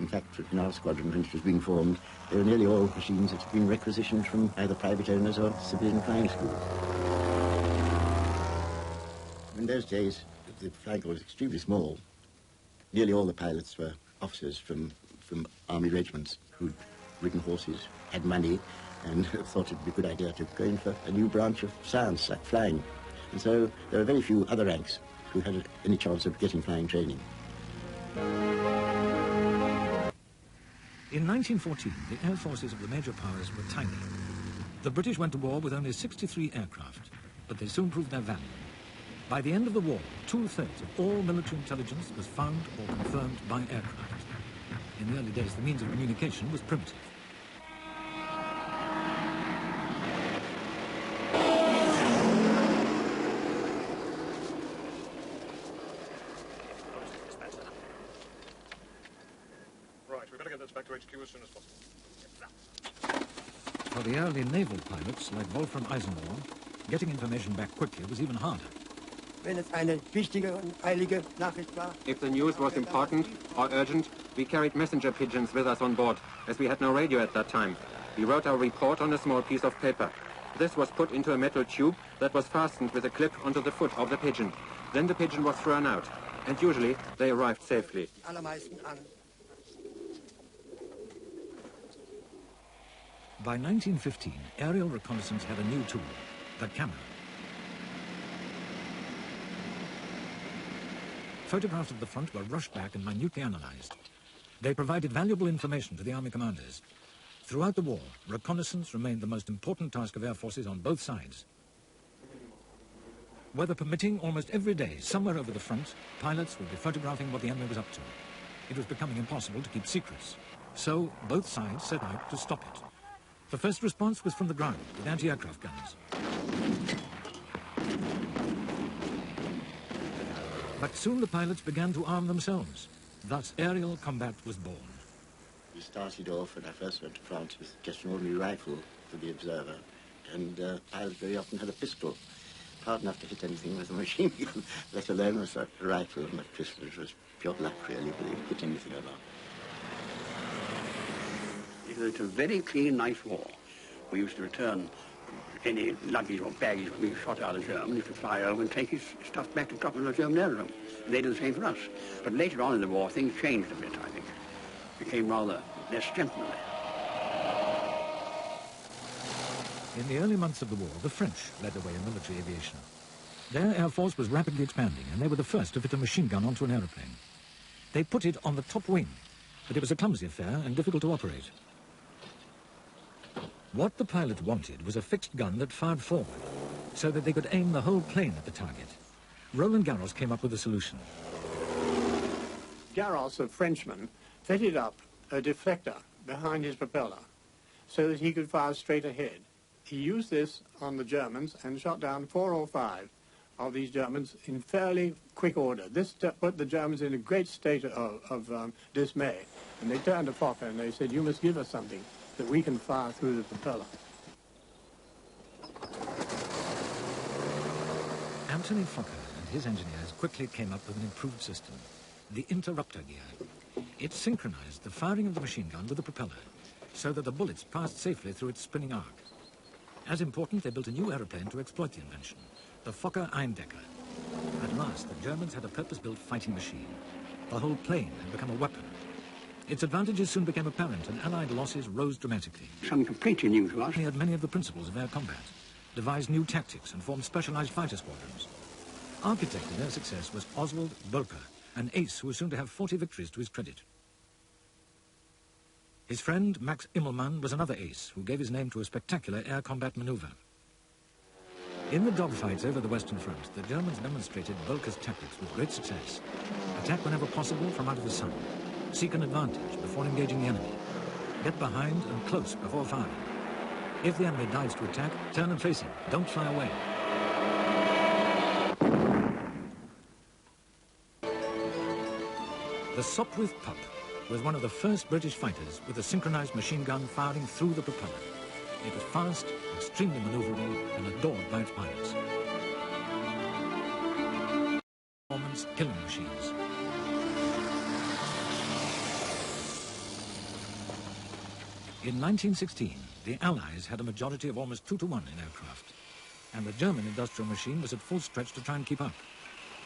In fact, in our squadron, when it was being formed, they were nearly all machines that had been requisitioned from either private owners or civilian flying schools. In those days, the flying corps was extremely small. Nearly all the pilots were officers from army regiments who'd ridden horses, had money, and thought it would be a good idea to go in for a new branch of science, like flying. And so there were very few other ranks who had any chance of getting flying training. In 1914, the air forces of the major powers were tiny. The British went to war with only 63 aircraft, but they soon proved their value. By the end of the war, 2/3 of all military intelligence was found or confirmed by aircraft. In the early days, the means of communication was primitive. Right, we better get this back to HQ as soon as possible. For the early naval pilots, like Wolfram Eisenhower, getting information back quickly was even harder. If the news was important or urgent, we carried messenger pigeons with us on board, as we had no radio at that time. We wrote our report on a small piece of paper. This was put into a metal tube that was fastened with a clip onto the foot of the pigeon. Then the pigeon was thrown out, and usually they arrived safely. By 1915, aerial reconnaissance had a new tool, the camera. Photographs of the front were rushed back and minutely analyzed. They provided valuable information to the army commanders. Throughout the war, reconnaissance remained the most important task of air forces on both sides. Weather permitting, almost every day, somewhere over the front, pilots would be photographing what the enemy was up to. It was becoming impossible to keep secrets. So both sides set out to stop it. The first response was from the ground, with anti-aircraft guns. But soon the pilots began to arm themselves. Thus, aerial combat was born. We started off, when I first went to France, with just an ordinary rifle for the observer. And pilots very often had a pistol, hard enough to hit anything with a machine gun, let alone with a rifle and a pistol. It was pure luck, really, whether you hit anything or not. It was a very clean, nice war. We used to return any luggage or baggage when we shot out of the German. Used to fly over and take his stuff back to drop in the German aerodrome. They did the same for us. But later on in the war, things changed a bit, I think. Became rather less gentlemanly. In the early months of the war, the French led the way in military aviation. Their air force was rapidly expanding, and they were the first to fit a machine gun onto an aeroplane. They put it on the top wing, but it was a clumsy affair and difficult to operate. What the pilot wanted was a fixed gun that fired forward, so that they could aim the whole plane at the target. Roland Garros came up with a solution. Garros, a Frenchman, fitted up a deflector behind his propeller so that he could fire straight ahead. He used this on the Germans and shot down 4 or 5 of these Germans in fairly quick order. This put the Germans in a great state of dismay. And they turned to Fokker and they said, "You must give us something that we can fire through the propeller." Anthony Fokker and his engineers quickly came up with an improved system, the interrupter gear. It synchronized the firing of the machine gun with the propeller, so that the bullets passed safely through its spinning arc. As important, they built a new aeroplane to exploit the invention, the Fokker Eindecker. At last, the Germans had a purpose-built fighting machine. The whole plane had become a weapon. Its advantages soon became apparent, and Allied losses rose dramatically. Something completely new to us. They had many of the principles of air combat, devised new tactics, and formed specialized fighter squadrons. Architect of their success was Oswald Bölker, an ace who was soon to have 40 victories to his credit. His friend, Max Immelmann, was another ace who gave his name to a spectacular air combat maneuver. In the dogfights over the Western Front, the Germans demonstrated Bölker's tactics with great success. Attack whenever possible from out of the sun. Seek an advantage before engaging the enemy. Get behind and close before firing. If the enemy dives to attack, turn and face him. Don't fly away. The Sopwith Pup was one of the first British fighters with a synchronized machine gun firing through the propeller. It was fast, extremely maneuverable, and adored by its pilots. Performance killing machines. In 1916, the Allies had a majority of almost 2-to-1 in aircraft, and the German industrial machine was at full stretch to try and keep up.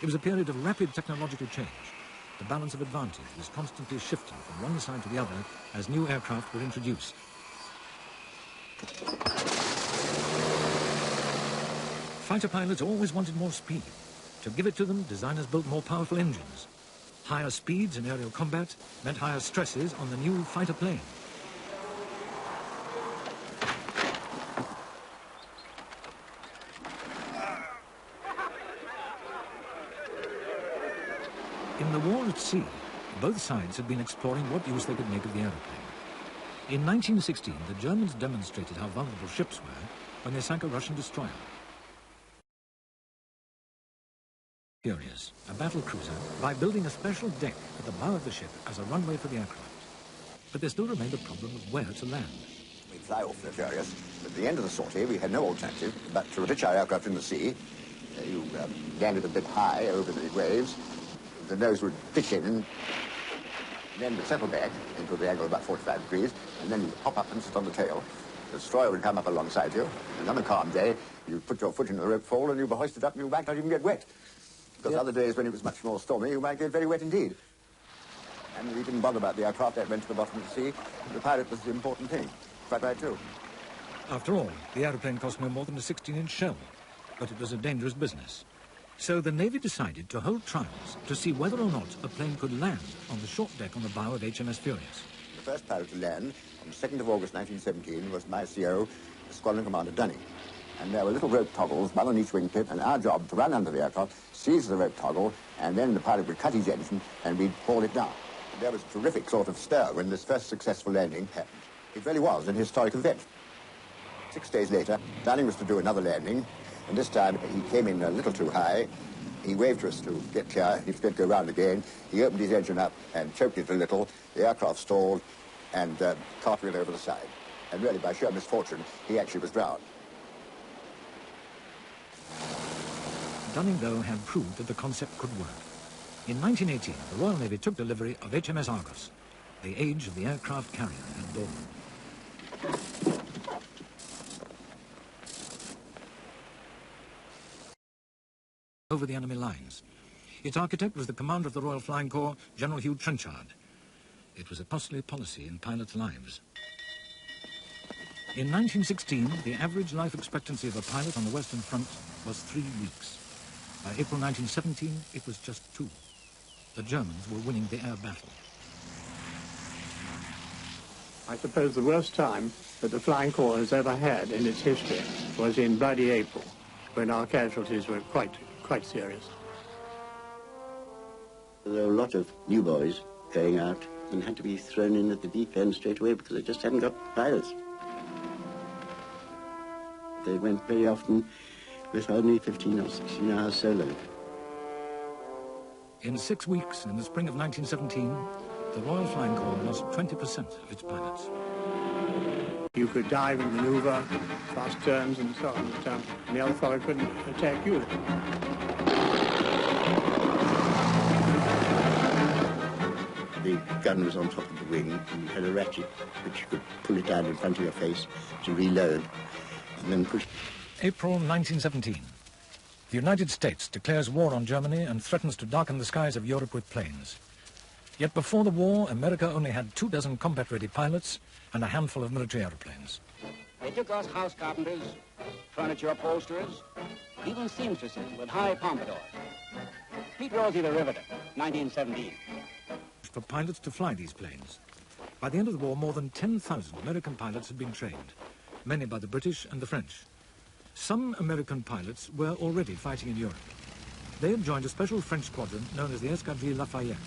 It was a period of rapid technological change. The balance of advantage was constantly shifting from one side to the other as new aircraft were introduced. Fighter pilots always wanted more speed. To give it to them, designers built more powerful engines. Higher speeds in aerial combat meant higher stresses on the new fighter plane. In the war at sea, both sides had been exploring what use they could make of the aeroplane. In 1916, the Germans demonstrated how vulnerable ships were when they sank a Russian destroyer. Furious, a battle cruiser, by building a special deck at the bow of the ship as a runway for the aircraft. But there still remained a problem of where to land. We'd fly off the Furious. At the end of the sortie, we had no alternative but to ditch our aircraft in the sea. You landed a bit high over the waves. The nose would pitch in, and then would settle back into the angle of about 45 degrees, and then you'd hop up and sit on the tail. The destroyer would come up alongside you, and on a calm day, you'd put your foot in the rope fall, and you'd be hoisted up, and you might not even get wet. Because other days, when it was much more stormy, you might get very wet indeed. And we didn't bother about the aircraft that went to the bottom of the sea. The pilot was the important thing. Quite right, too. After all, the aeroplane cost no more than a 16-inch shell, but it was a dangerous business. So the Navy decided to hold trials to see whether or not a plane could land on the short deck on the bow of HMS Furious. The first pilot to land on the 2nd of August 1917 was my CO, Squadron Commander Dunning. And there were little rope toggles, one on each wingtip, and our job to run under the aircraft, seize the rope toggle, and then the pilot would cut his engine and we'd haul it down. And there was a terrific sort of stir when this first successful landing happened. It really was an historic event. 6 days later, Dunning was to do another landing, and this time he came in a little too high. He waved to us to get clear. He was going to go round again. He opened his engine up and choked it a little. The aircraft stalled and cartwheeled over the side. And really, by sheer misfortune, he actually was drowned. Dunning, though, had proved that the concept could work. In 1918, the Royal Navy took delivery of HMS Argos. The age of the aircraft carrier had dawned. Over the enemy lines. Its architect was the commander of the Royal Flying Corps, General Hugh Trenchard. It was a costly policy in pilots' lives. In 1916, the average life expectancy of a pilot on the Western Front was 3 weeks. By April 1917, it was just 2. The Germans were winning the air battle. I suppose the worst time that the Flying Corps has ever had in its history was in bloody April, when our casualties were quite serious. There were a lot of new boys going out and had to be thrown in at the deep end straight away because they just hadn't got pilots. They went very often with only 15 or 16 hours solo. In 6 weeks, in the spring of 1917, the Royal Flying Corps lost 20% of its pilots. You could dive and maneuver, fast turns and so on, and the other fellow couldn't attack you. The gun was on top of the wing, and you had a ratchet which you could pull it down in front of your face to reload, and then push. April 1917. The United States declares war on Germany and threatens to darken the skies of Europe with planes. Yet before the war, America only had 24 combat-ready pilots and a handful of military aeroplanes. They took us house carpenters, furniture upholsterers, even seamstresses with high pompadours. Pete Rosey the Riveter, 1917. For pilots to fly these planes. By the end of the war, more than 10,000 American pilots had been trained, many by the British and the French. Some American pilots were already fighting in Europe. They had joined a special French squadron known as the Escadrille Lafayette,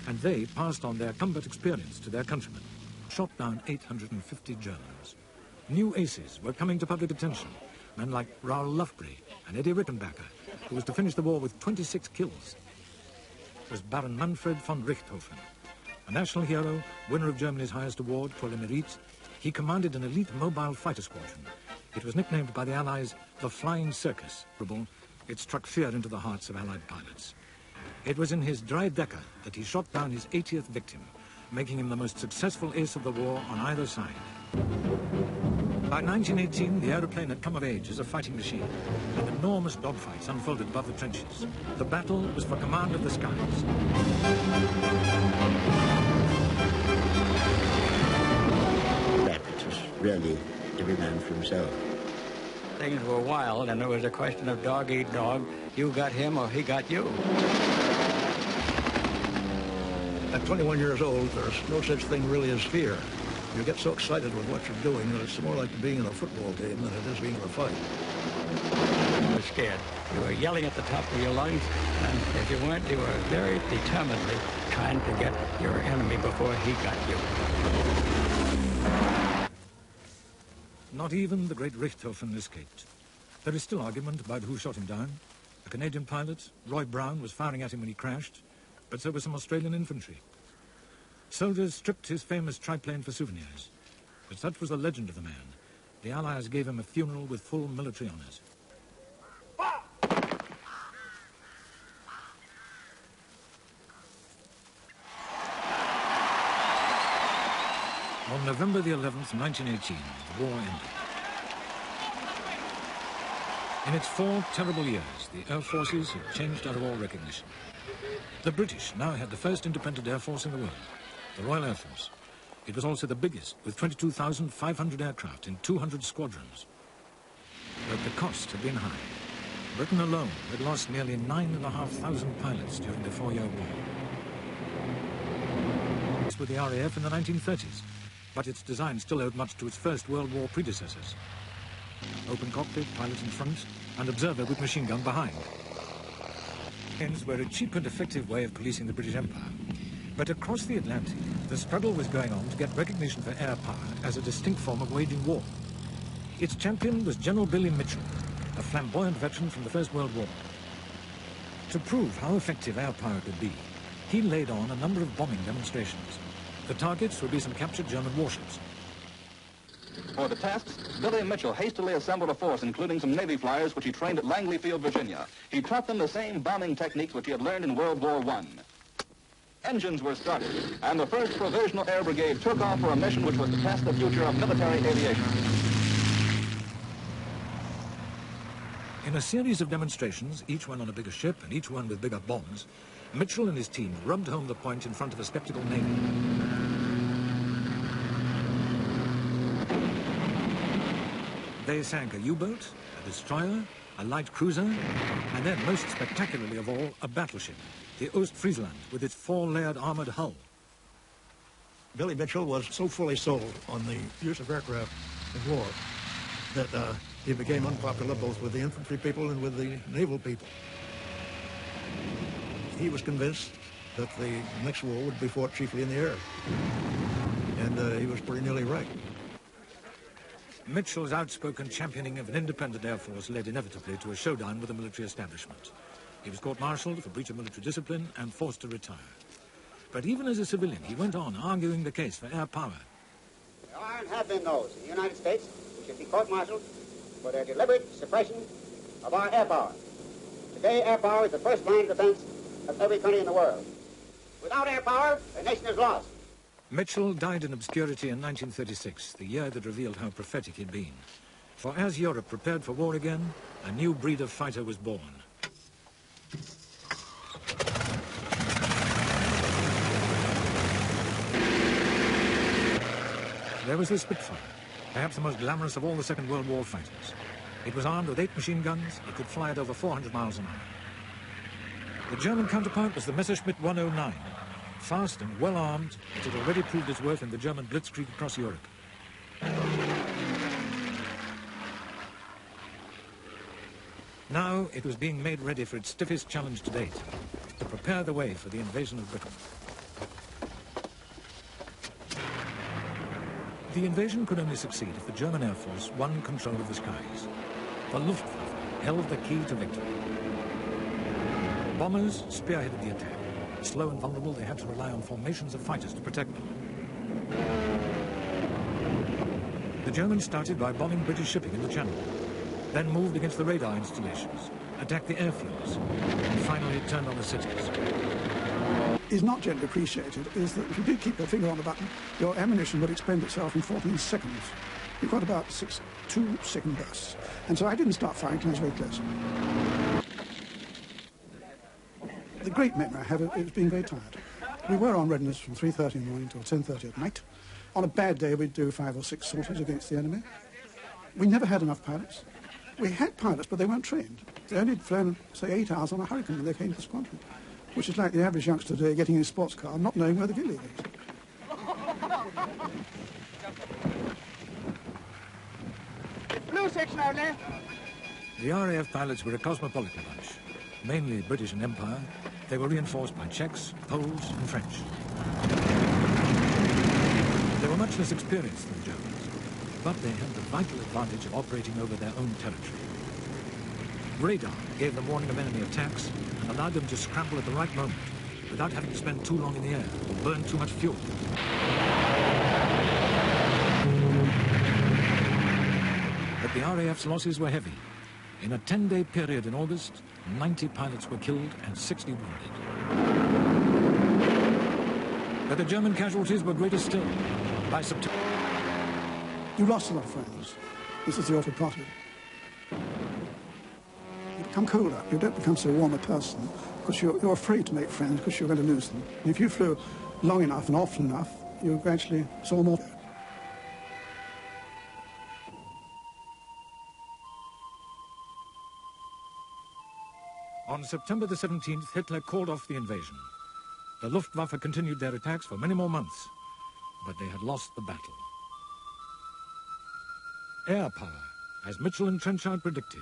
and they passed on their combat experience to their countrymen, shot down 850 Germans. New aces were coming to public attention, men like Raoul Lufbery and Eddie Rickenbacker, who was to finish the war with 26 kills. It was Baron Manfred von Richthofen, a national hero, winner of Germany's highest award, pour le mérite. He commanded an elite mobile fighter squadron. It was nicknamed by the Allies the Flying Circus. It struck fear into the hearts of Allied pilots. It was in his Dreidecker that he shot down his 80th victim, making him the most successful ace of the war on either side. By 1918, the aeroplane had come of age as a fighting machine, and enormous dogfights unfolded above the trenches. The battle was for command of the skies. That it was really every man for himself. Things were wild, and it was a question of dog eat dog. You got him or he got you. At 21 years old, there's no such thing really as fear. You get so excited with what you're doing that it's more like being in a football game than it is being in a fight. You were scared. You were yelling at the top of your lungs, and if you weren't, you were very determinedly trying to get your enemy before he got you. Not even the great Richthofen escaped. There is still argument about who shot him down. A Canadian pilot, Roy Brown, was firing at him when he crashed, but so was some Australian infantry. Soldiers stripped his famous triplane for souvenirs, but such was the legend of the man. The Allies gave him a funeral with full military honours. On November the 11th, 1918, the war ended. In its 4 terrible years, the air forces had changed out of all recognition. The British now had the first independent air force in the world, the Royal Air Force. It was also the biggest, with 22,500 aircraft in 200 squadrons. But the cost had been high. Britain alone had lost nearly 9,500 pilots during the 4-year war. This was the RAF in the 1930s, but its design still owed much to its First World War predecessors. Open cockpit, pilot in front, and observer with machine gun behind. Planes were a cheap and effective way of policing the British Empire. But across the Atlantic, the struggle was going on to get recognition for air power as a distinct form of waging war. Its champion was General Billy Mitchell, a flamboyant veteran from the First World War. To prove how effective air power could be, he laid on a number of bombing demonstrations. The targets would be some captured German warships. For the tasks, Billy Mitchell hastily assembled a force, including some Navy flyers, which he trained at Langley Field, Virginia. He taught them the same bombing techniques which he had learned in World War I. Engines were started, and the 1st Provisional Air Brigade took off for a mission which was to test the future of military aviation. In a series of demonstrations, each one on a bigger ship and each one with bigger bombs, Mitchell and his team rubbed home the point in front of a skeptical Navy. They sank a U-boat, a destroyer, a light cruiser, and then, most spectacularly of all, a battleship, the Ostfriesland, with its 4-layered armoured hull. Billy Mitchell was so fully sold on the use of aircraft in war that he became unpopular both with the infantry people and with the naval people. He was convinced that the next war would be fought chiefly in the air. And he was pretty nearly right. Mitchell's outspoken championing of an independent air force led inevitably to a showdown with the military establishment. He was court-martialed for breach of military discipline and forced to retire. But even as a civilian, he went on arguing the case for air power. There are and have been those in the United States who should be court-martialed for their deliberate suppression of our air power. Today, air power is the first line of defense of every country in the world. Without air power, the nation is lost. Mitchell died in obscurity in 1936, the year that revealed how prophetic he'd been. For as Europe prepared for war again, a new breed of fighter was born. There was the Spitfire, perhaps the most glamorous of all the Second World War fighters. It was armed with 8 machine guns. It could fly at over 400 miles an hour. The German counterpart was the Messerschmitt 109. Fast and well-armed, it had already proved its worth in the German blitzkrieg across Europe. Now it was being made ready for its stiffest challenge to date, to prepare the way for the invasion of Britain. The invasion could only succeed if the German Air Force won control of the skies. The Luftwaffe held the key to victory. Bombers spearheaded the attack. Slow and vulnerable, they had to rely on formations of fighters to protect them. The Germans started by bombing British shipping in the Channel, then moved against the radar installations, attacked the airfields, and finally turned on the cities. is not generally appreciated is that if you did keep your finger on the button, your ammunition would expend itself in 14 seconds. You've got about 6 2-second bursts. And so I didn't start firing until I was very close. The great memory I have is being very tired. We were on readiness from 3:30 in the morning till 10:30 at night. On a bad day, we'd do 5 or 6 sorties against the enemy. We never had enough pilots. We had pilots, but they weren't trained. They only had flown, say, 8 hours on a Hurricane when they came to the squadron, which is like the average youngster today getting in a sports car and not knowing where the gilly is. Blue section out there. The RAF pilots were a cosmopolitan bunch, mainly British and Empire. They were reinforced by Czechs, Poles and French. They were much less experienced than the Germans, but they had the vital advantage of operating over their own territory. Radar gave them warning of enemy attacks and allowed them to scramble at the right moment without having to spend too long in the air or burn too much fuel. But the RAF's losses were heavy. In a 10-day period in August, 90 pilots were killed and 60 wounded. But the German casualties were greater still. By September... You lost a lot of friends. This is the awful part of it. You become colder. You don't become so warm a person because you're afraid to make friends because you're going to lose them. And if you flew long enough and often enough, you gradually saw more. On September the 17th, Hitler called off the invasion. The Luftwaffe continued their attacks for many more months, but they had lost the battle. Airpower, as Mitchell and Trenchard predicted,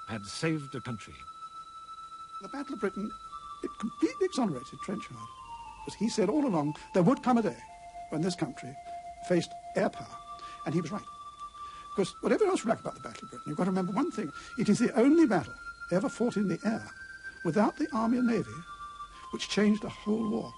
had saved the country. The Battle of Britain, it completely exonerated Trenchard, because he said all along there would come a day when this country faced air power, and he was right. Because whatever else you like about the Battle of Britain, you've got to remember one thing. It is the only battle ever fought in the air without the Army and Navy, which changed the whole war.